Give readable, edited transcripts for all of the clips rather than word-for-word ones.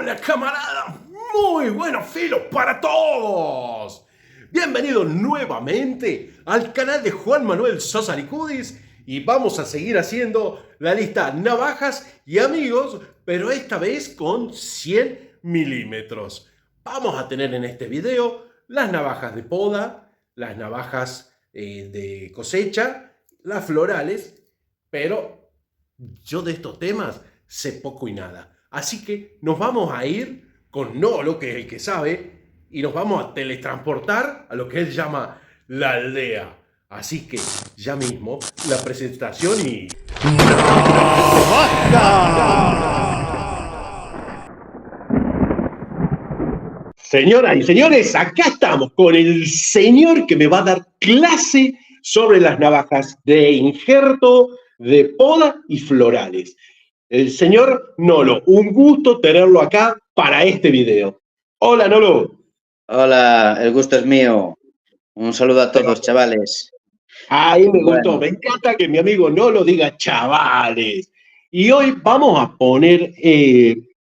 Hola camaradas, muy buenos filos para todos. Bienvenidos nuevamente al canal de Juan Manuel Sosa Licudis y vamos a seguir haciendo la lista navajas y amigos, pero esta vez con 100 milímetros. Vamos a tener en este video las navajas de poda, las navajas de cosecha, las florales, pero yo de estos temas sé poco y nada. Así que nos vamos a ir con Nolo, que es el que sabe, y nos vamos a teletransportar a lo que él llama la aldea. Así que ya mismo la presentación y... Señoras y señores, acá estamos con el señor que me va a dar clase sobre las navajas de injerto, de poda y florales. El señor Nolo, un gusto tenerlo acá para este video. Hola, Nolo. Hola, el gusto es mío. Un saludo a todos, chavales. Ahí me gustó, Bueno, me encanta que mi amigo Nolo diga chavales. Y hoy vamos a poner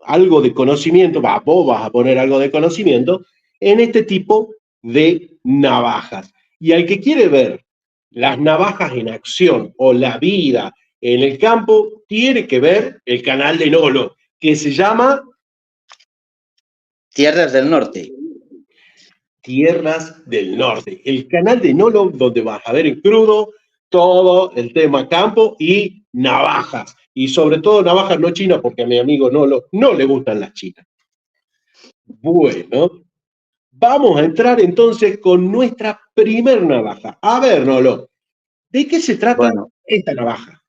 algo de conocimiento, vos vas a poner algo de conocimiento en este tipo de navajas. Y al que quiere ver las navajas en acción o la vida en el campo, tiene que ver el canal de Nolo, que se llama Tierras del Norte. Tierras del Norte, el canal de Nolo donde vas a ver en crudo todo el tema campo y navajas, y sobre todo navajas no chinas, porque a mi amigo Nolo no le gustan las chinas. Bueno, vamos a entrar entonces con nuestra primer navaja. A ver, Nolo, ¿de qué se trata Bueno, esta navaja?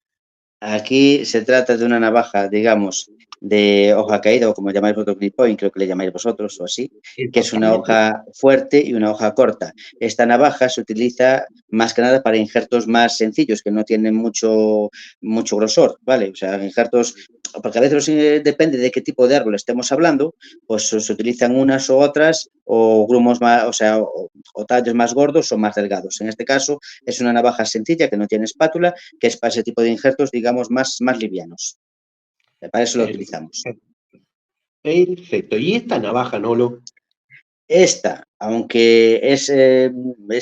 aquí se trata de una navaja, digamos, de hoja caída, o como llamáis vosotros, Green Point, creo que le llamáis vosotros, o así, que es una Exactamente. hoja fuerte y una hoja corta. Esta navaja se utiliza más que nada para injertos más sencillos, que no tienen mucho grosor, ¿vale? O sea, injertos, porque a veces depende de qué tipo de árbol estemos hablando, pues se utilizan unas o otras, o grumos más, o sea, o tallos más gordos o más delgados. En este caso, es una navaja sencilla que no tiene espátula, que es para ese tipo de injertos, digamos, más livianos. Para eso lo utilizamos. Perfecto. ¿Y esta navaja, Nolo? Esta, aunque es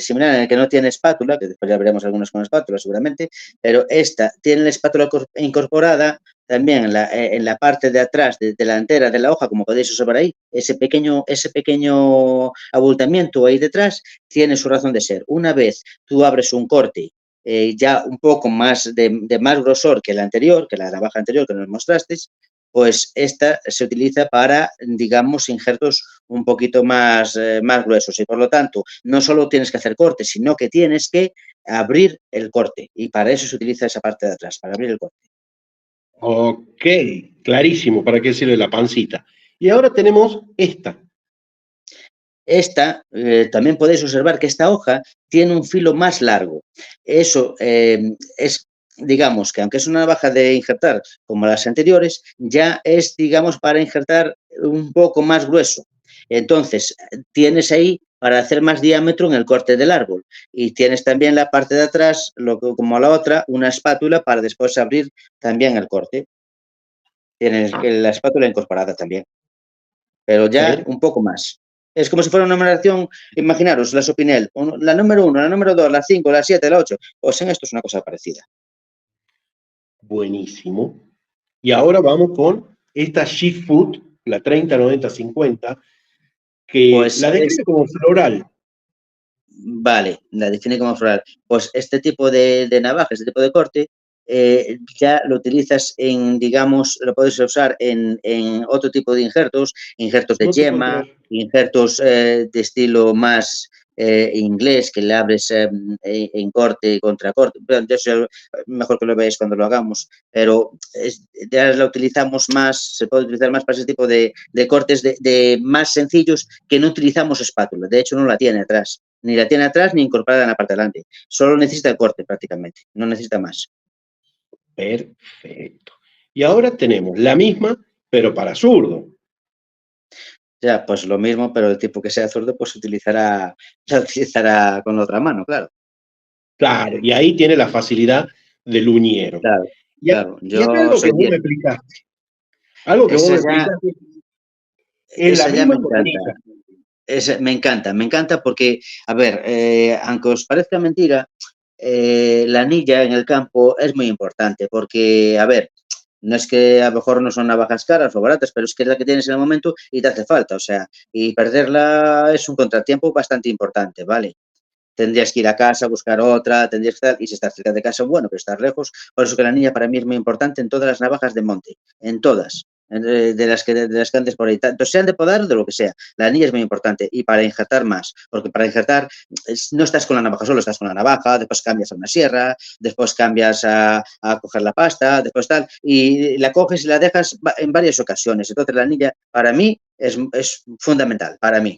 similar en el que no tiene espátula, que después ya veremos algunos con espátula seguramente, pero esta tiene la espátula incorporada también en la parte de atrás, delantera de la hoja, como podéis observar ahí, ese pequeño abultamiento ahí detrás tiene su razón de ser. Una vez tú abres un corte ya un poco más de más grosor que la anterior, que la navaja anterior que nos mostrasteis, pues esta se utiliza para, digamos, injertos un poquito más gruesos y por lo tanto no solo tienes que hacer corte, sino que tienes que abrir el corte y para eso se utiliza esa parte de atrás, para abrir el corte. Ok, clarísimo, ¿para qué sirve la pancita? Y ahora tenemos esta. Esta, también podéis observar que esta hoja tiene un filo más largo. Eso es, digamos, que aunque es una navaja de injertar como las anteriores, ya es, digamos, para injertar un poco más grueso. Entonces, tienes ahí para hacer más diámetro en el corte del árbol. Y tienes también la parte de atrás, como la otra, una espátula para después abrir también el corte. Tienes la espátula incorporada también, pero ya Per- un poco más. Es como si fuera una numeración, imaginaros, la Sopinel, la número 1, la número 2, la 5, la 7, la 8. Pues en esto es una cosa parecida. Buenísimo. Y ahora vamos con esta Shift Food, la 309050, que Pues la describe como floral. vale, la define como floral. Pues este tipo de navaja, este tipo de corte, ya lo utilizas en, digamos, lo puedes usar en otro tipo de injertos de No te yema, encuentras. injertos de estilo más inglés, que le abres en corte y contracorte. Bueno, eso mejor que lo veáis cuando lo hagamos, pero ya la utilizamos más, se puede utilizar más para ese tipo de cortes de más sencillos que no utilizamos espátula. De hecho, no la tiene atrás. Ni la tiene atrás ni incorporada en la parte de delante. Solo necesita el corte prácticamente, no necesita más. Perfecto. Y ahora tenemos la misma, pero para zurdo. Ya, pues lo mismo, pero el tipo que sea zurdo, pues la utilizará con la otra mano, claro. Claro, y ahí tiene la facilidad del uñero. Claro, Y, claro. y acá Yo algo que soy vos me diestro. explicaste. Algo que vos Esa me ya, explicaste. Es la esa ya misma me con la encanta. anilla. Me encanta porque, a ver, aunque os parezca mentira, la anilla en el campo es muy importante porque, a ver, no es que a lo mejor no son navajas caras o baratas, pero es que es la que tienes en el momento y te hace falta, o sea, y perderla es un contratiempo bastante importante, ¿vale? Tendrías que ir a casa, buscar otra, tendrías que estar, y si estás cerca de casa, bueno, pero estar lejos. Por eso que la anilla para mí es muy importante en todas las navajas de monte, en todas, de las que andes por ahí, tanto sean de podar o de lo que sea. La anilla es muy importante y para injertar más, porque para injertar no estás con la navaja solo, estás con la navaja, después cambias a una sierra, después cambias a coger la pasta, después tal, y la coges y la dejas en varias ocasiones. Entonces la anilla para mí es fundamental, para mí.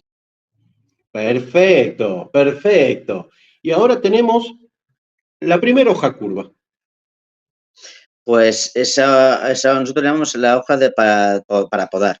Perfecto, perfecto. Y ahora tenemos la primera hoja curva. Pues esa nosotros llamamos la hoja para podar.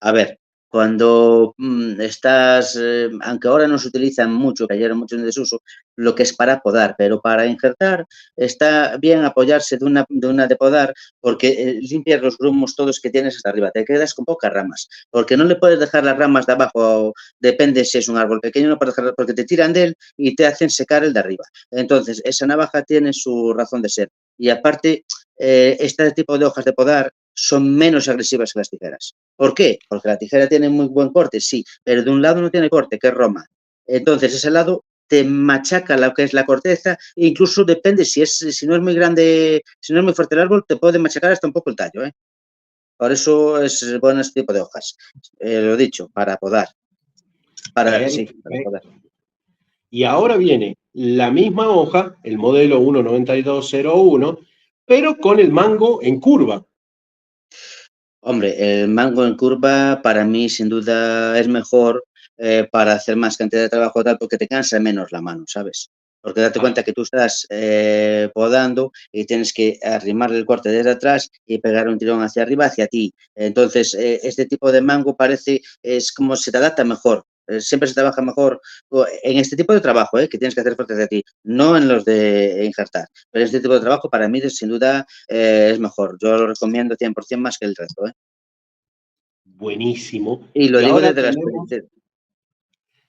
A ver, cuando estás, aunque ahora no se utilizan mucho, cayeron mucho en desuso, lo que es para podar, pero para injertar está bien apoyarse de una de podar porque limpias los grumos todos que tienes hasta arriba, te quedas con pocas ramas, porque no le puedes dejar las ramas de abajo, depende si es un árbol pequeño, no puedes dejar, porque te tiran de él y te hacen secar el de arriba. Entonces, esa navaja tiene su razón de ser. Y aparte, este tipo de hojas de podar son menos agresivas que las tijeras. ¿Por qué? Porque la tijera tiene muy buen corte, sí, pero de un lado no tiene corte, que es Roma. Entonces, ese lado te machaca lo que es la corteza, e incluso depende, si no es muy grande, si no es muy fuerte el árbol, te puede machacar hasta un poco el tallo. Por eso es bueno este tipo de hojas. Lo dicho, para podar. Sí, para podar. Perfecto. Y ahora viene la misma hoja, el modelo 19201, pero con el mango en curva. Hombre, el mango en curva para mí sin duda es mejor para hacer más cantidad de trabajo tal porque te cansa menos la mano, ¿sabes? Porque date Ah, cuenta que tú estás podando y tienes que arrimar el corte desde atrás y pegar un tirón hacia arriba, hacia ti. Entonces, este tipo de mango es como se te adapta mejor. Siempre se trabaja mejor en este tipo de trabajo que tienes que hacer fuerte hacia ti, no en los de injertar. Pero este tipo de trabajo para mí sin duda es mejor. Yo lo recomiendo 100% más que el resto. buenísimo. Y lo Y digo ahora desde la tenemos, experiencia,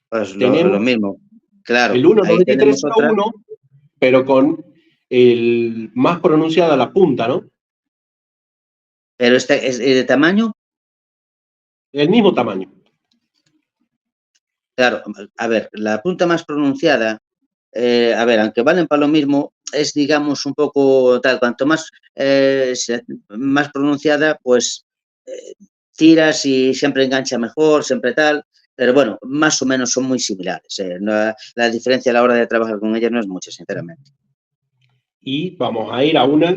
pues lo tenemos mismo. Claro, el ahí tenemos otra, 19301, pero con el más pronunciada la punta, ¿no? pero esta es de tamaño, El mismo tamaño. claro, a ver, la punta más pronunciada, a ver, aunque valen para lo mismo, es digamos un poco tal, cuanto más pronunciada, pues eh, tiras y siempre engancha mejor, siempre tal, pero bueno, más o menos son muy similares. La diferencia a la hora de trabajar con ellas no es mucha, sinceramente. Y vamos a ir a una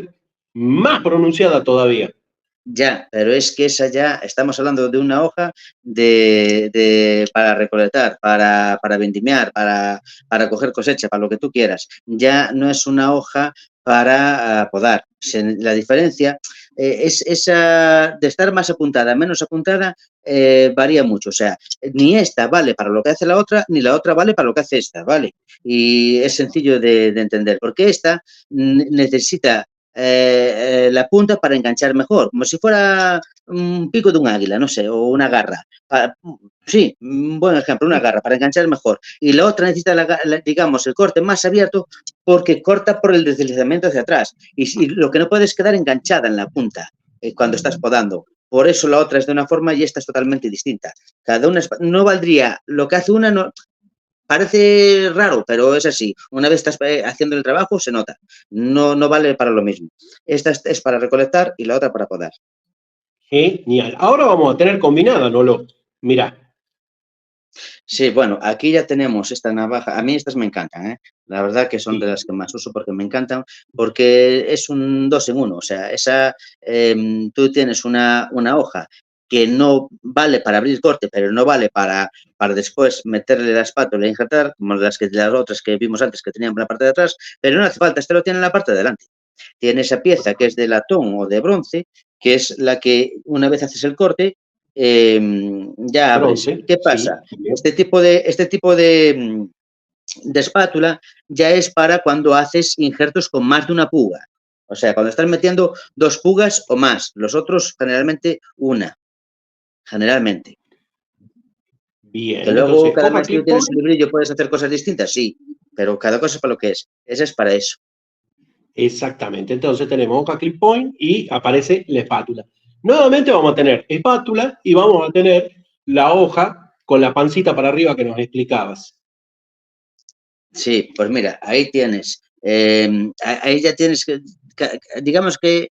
más pronunciada todavía. Ya, pero es que esa ya, estamos hablando de una hoja para recolectar, para vendimiar, para coger cosecha, para lo que tú quieras. Ya no es una hoja para podar. La diferencia es esa de estar más apuntada, menos apuntada, varía mucho. O sea, ni esta vale para lo que hace la otra, ni la otra vale para lo que hace esta, ¿vale? Y es sencillo de entender, porque esta necesita la punta para enganchar mejor, como si fuera un pico de un águila, no sé, o una garra. Sí, un buen ejemplo, una garra para enganchar mejor. Y la otra necesita, digamos, el corte más abierto porque corta por el deslizamiento hacia atrás. Y lo que no puede es quedar enganchada en la punta cuando estás podando. Por eso la otra es de una forma y esta es totalmente distinta. Cada una no valdría, lo que hace una no, parece raro, pero es así. Una vez estás haciendo el trabajo, se nota. No, no vale para lo mismo. Esta es para recolectar y la otra para podar. Genial. Ahora vamos a tener combinada, ¿no? Mira, Sí, bueno, aquí ya tenemos esta navaja. A mí estas me encantan, ¿eh? La verdad que son de las que más uso porque me encantan, porque es un dos en uno. O sea, tú tienes una hoja que no vale para abrir corte, pero no vale para después meterle la espátula e injertar, como las otras que vimos antes que tenían por la parte de atrás, pero no hace falta, este lo tiene en la parte de delante. Tiene esa pieza que es de latón o de bronce, que es la que una vez haces el corte, ya abres. bronce, ¿Qué sí, pasa? bien. Este tipo de espátula ya es para cuando haces injertos con más de una puga. O sea, cuando estás metiendo dos pugas o más. Los otros generalmente una, generalmente. Bien, Que luego entonces, cada hoja martillo tiene clip-on. su librillo, puedes hacer cosas distintas, sí, pero cada cosa es para lo que es. Ese es para eso. Exactamente. Entonces tenemos hoja clip point y aparece la espátula. Nuevamente vamos a tener espátula y vamos a tener la hoja con la pancita para arriba que nos explicabas. Sí, pues mira, ahí tienes. Ahí ya tienes que, digamos que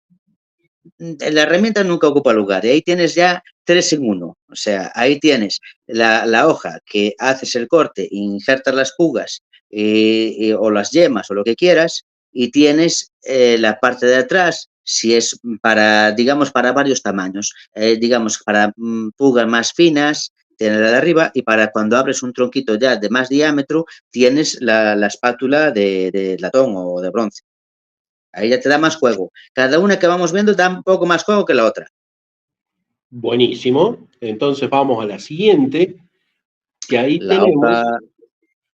la herramienta nunca ocupa lugar y ahí tienes ya tres en uno. O sea, ahí tienes la hoja que haces el corte, injertas las pugas o las yemas o lo que quieras y tienes la parte de atrás si es para, digamos, para varios tamaños. Digamos, para pugas más finas, tienes la de arriba y para cuando abres un tronquito ya de más diámetro, tienes la espátula de latón o de bronce. Ahí ya te da más juego. Cada una que vamos viendo da un poco más juego que la otra. Buenísimo. Entonces vamos a la siguiente, que ahí La tenemos. hoja,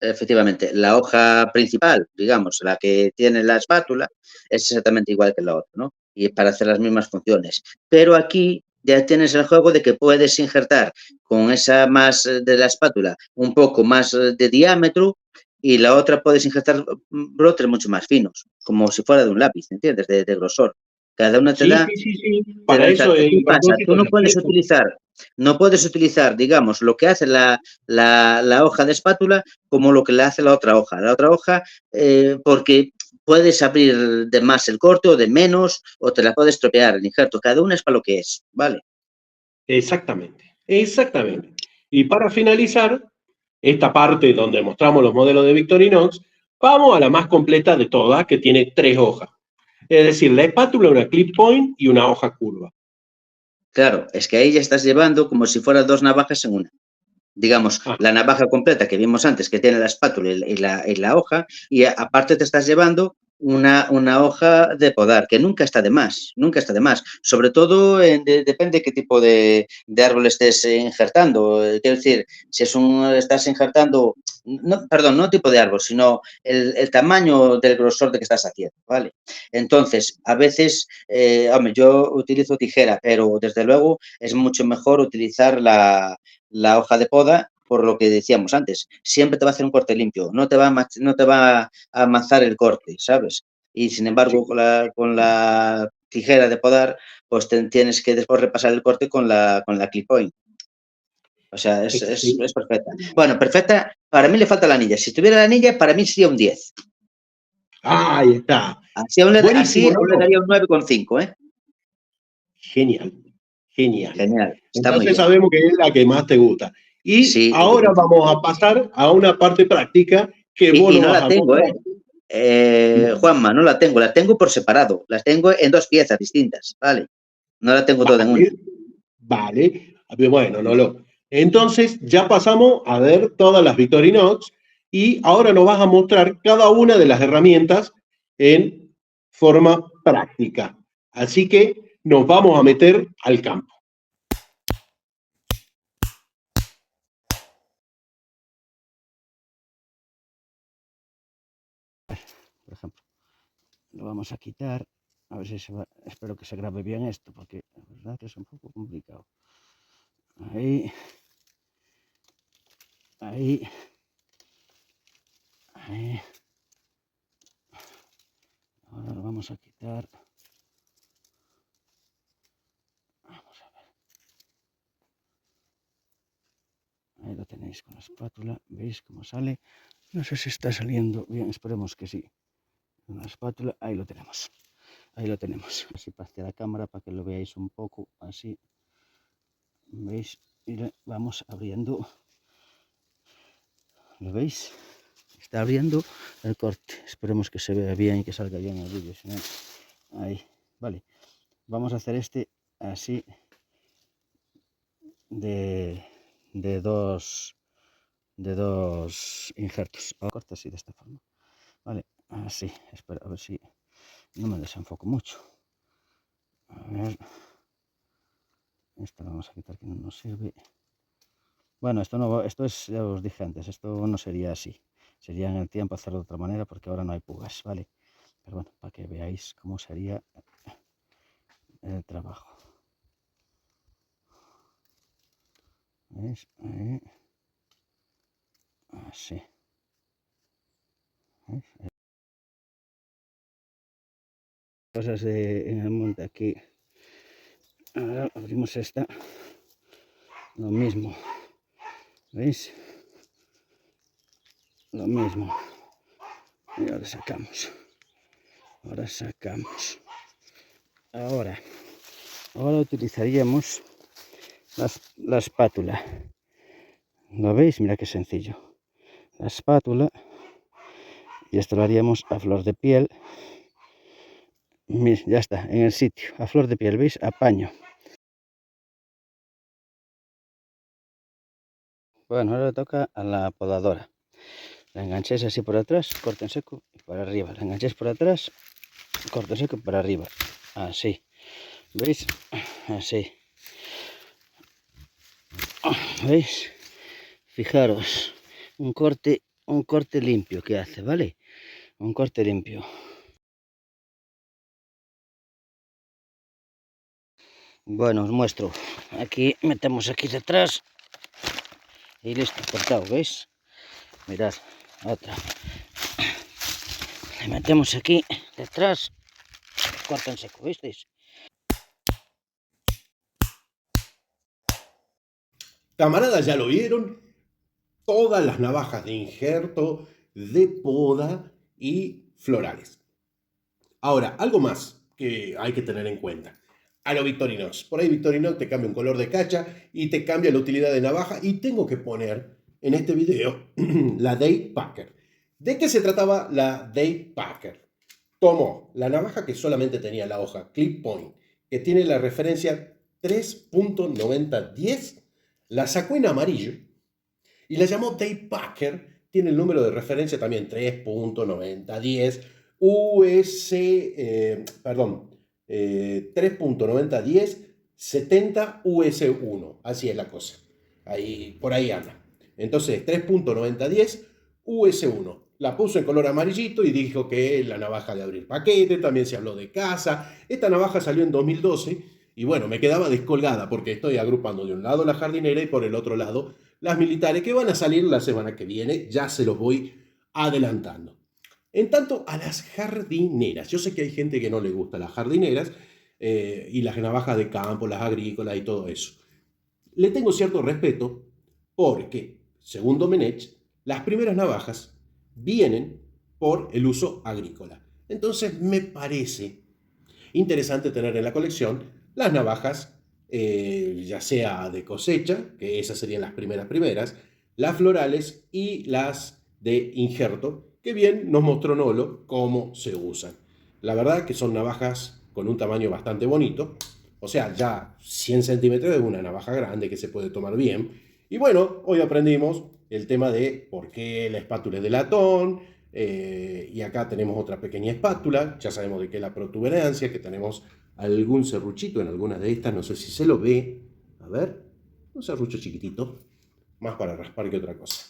efectivamente, la hoja principal, digamos, la que tiene la espátula, es exactamente igual que la otra, ¿no? Y para hacer las mismas funciones. Pero aquí ya tienes el juego de que puedes injertar con esa más de la espátula un poco más de diámetro y la otra puedes injertar brotes mucho más finos, como si fuera de un lápiz, ¿entiendes? De grosor. Cada una te Sí, da. sí, sí, sí. Pero Para eso es ¿qué el pasa? propósito Tú de la pieza. no puedes utilizar, digamos, lo que hace la hoja de espátula como lo que le hace la otra hoja. La otra hoja, porque puedes abrir de más el corte o de menos, o te la puedes estropear el injerto. Cada una es para lo que es, ¿vale? Exactamente, exactamente. Y para finalizar esta parte donde mostramos los modelos de Victorinox, vamos a la más completa de todas, que tiene tres hojas. Es decir, la espátula, una clip point y una hoja curva. Claro, es que ahí ya estás llevando como si fueran dos navajas en una. Digamos, Ah, la navaja completa que vimos antes, que tiene la espátula y la hoja, y aparte te estás llevando una hoja de podar, que nunca está de más, nunca está de más. Sobre todo depende de qué tipo de árbol estés injertando. Quiero decir, si estás injertando, no, perdón, no tipo de árbol, sino el tamaño del grosor de que estás haciendo, ¿vale? Entonces, a veces, hombre, yo utilizo tijera, pero desde luego es mucho mejor utilizar la hoja de poda, por lo que decíamos antes, siempre te va a hacer un corte limpio, no te va a amasar el corte, ¿sabes? Y sin sí, embargo, con la tijera de podar, pues tienes que después repasar el corte con la clip point. O sea, excelente. es perfecta. Bueno, perfecta, para mí le falta la anilla. Si tuviera la anilla, para mí sería un 10. Ahí está. Así Buenísimo, aún le ¿no? daría un 9,5, ¿eh? Genial, genial. Genial, está muy Entonces bien. sabemos que es la que más te gusta. Y Sí, ahora vamos a pasar a una parte práctica que vos y nos no vas la a tengo, mostrar. ¿eh? Juanma, no la tengo, la tengo por separado, las tengo en dos piezas distintas, ¿vale? No la tengo toda en una. Vale, vale. Bueno, no lo. Entonces ya pasamos a ver todas las Victorinox y ahora nos vas a mostrar cada una de las herramientas en forma práctica. Así que nos vamos a meter al campo. Por ejemplo, lo vamos a quitar. A ver si se va. Espero que se grabe bien esto, porque la verdad que es un poco complicado. Ahí, ahí, ahí. Ahora lo vamos a quitar. Vamos a ver. Ahí lo tenéis con la espátula. ¿Veis cómo sale? No sé si está saliendo bien. Esperemos que sí. Una espátula. Ahí lo tenemos. Ahí lo tenemos. Así hacia la cámara para que lo veáis un poco. Así. ¿Veis? Y le vamos abriendo. ¿Lo veis? Está abriendo el corte. Esperemos que se vea bien y que salga bien el vídeo. Si no, ahí. Vale. Vamos a hacer este así de, de dos de dos injertos. Ahora corta así de esta forma. Vale. Así. Espera a ver si no me desenfoco mucho. A ver. Esto lo vamos a quitar que no nos sirve. Bueno, esto no, esto es, ya os dije antes, esto no sería así. Sería en el tiempo hacerlo de otra manera porque ahora no hay pugas, ¿vale? Pero bueno, para que veáis cómo sería el trabajo. ¿Veis? Ahí. Así. ¿Ves? Cosas en el monte aquí. Ahora abrimos esta. Lo mismo. ¿Veis? Lo mismo. Y ahora sacamos. Ahora utilizaríamos la espátula. ¿Lo veis? Mira qué sencillo. La espátula. Y esto lo haríamos a flor de piel. Mira, ya está, en el sitio. A flor de piel, ¿veis? Apaño. Bueno, ahora le toca a la podadora. La enganchéis así por atrás, corte en seco y para arriba. La enganchéis por atrás, corte en seco y para arriba. Así. ¿Veis? Así. ¿Veis? Fijaros. Un corte limpio que hace, ¿vale? Un corte limpio. Bueno, os muestro. Aquí metemos aquí detrás. Y listo, cortado, ¿veis? Mirad, otra. Le metemos aquí detrás. Corta en seco, ¿visteis? Camaradas, ya lo vieron. Todas las navajas de injerto, de poda y florales. Ahora, algo más que hay que tener en cuenta. A lo Victorinox. Por ahí Victorinox te cambia un color de cacha y te cambia la utilidad de navaja. Y tengo que poner en este video la Dave Packer. ¿De qué se trataba la Dave Packer? Tomó la navaja que solamente tenía la hoja Clip Point, que tiene la referencia 3.9010, la sacó en amarillo y la llamó Dave Packer. Tiene el número de referencia también 3.9010 3.9010 70 US1. Así es la cosa. Ahí, por ahí anda. Entonces, 3.9010 US1. La puso en color amarillito y dijo que la navaja de abrir paquete. También se habló de casa. Esta navaja salió en 2012 y bueno, me quedaba descolgada porque estoy agrupando de un lado la jardinera y por el otro lado las militares, que van a salir la semana que viene. Ya se los voy adelantando. En tanto a las jardineras, yo sé que hay gente que no le gusta las jardineras y las navajas de campo, las agrícolas y todo eso. Le tengo cierto respeto porque, según Domenech, las primeras navajas vienen por el uso agrícola. Entonces me parece interesante tener en la colección las navajas, ya sea de cosecha, que esas serían las primeras, las florales y las de injerto, que bien nos mostró Nolo cómo se usan. La verdad que son navajas con un tamaño bastante bonito. O sea, ya 100 centímetros es una navaja grande que se puede tomar bien. Y bueno, hoy aprendimos el tema de por qué la espátula es de latón. Y acá tenemos otra pequeña espátula. Ya sabemos de qué es la protuberancia, que tenemos algún serruchito en alguna de estas. No sé si se lo ve. A ver, un serrucho chiquitito. Más para raspar que otra cosa.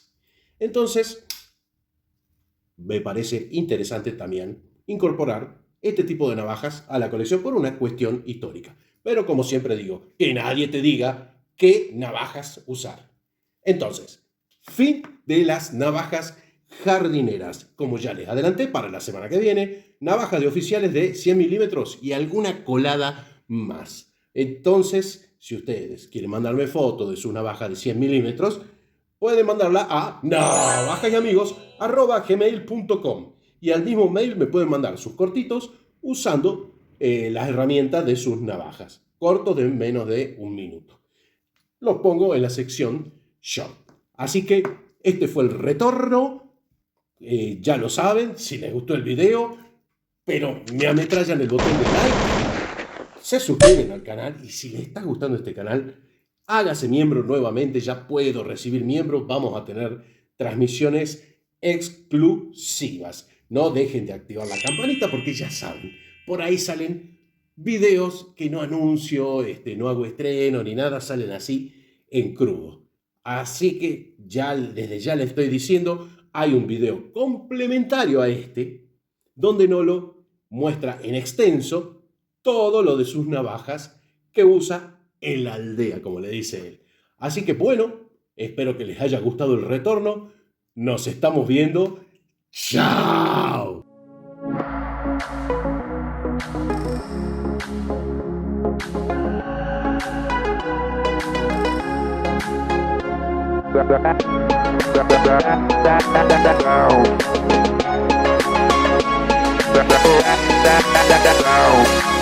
Entonces, me parece interesante también incorporar este tipo de navajas a la colección por una cuestión histórica. Pero como siempre digo, que nadie te diga qué navajas usar. Entonces, fin de las navajas jardineras. Como ya les adelanté para la semana que viene, navajas de oficiales de 100 milímetros y alguna colada más. Entonces, si ustedes quieren mandarme fotos de su navaja de 100 milímetros, pueden mandarla a navajasamigos@gmail.com y al mismo mail me pueden mandar sus cortitos usando las herramientas de sus navajas. Cortos de menos de un minuto. Los pongo en la sección Shop. Así que este fue el retorno. Ya lo saben, si les gustó el video, pero me ametrallan el botón de like, se suscriben al canal y si les está gustando este canal, hágase miembro nuevamente. Ya puedo recibir miembros. Vamos a tener transmisiones exclusivas. No dejen de activar la campanita porque ya saben, por ahí salen videos que no anuncio, no hago estreno ni nada, salen así en crudo. Así que desde ya les estoy diciendo, hay un video complementario a este donde Nolo muestra en extenso todo lo de sus navajas que usa en la aldea, como le dice él. Así que bueno, espero que les haya gustado el retorno. Nos estamos viendo. ¡Chao! Down.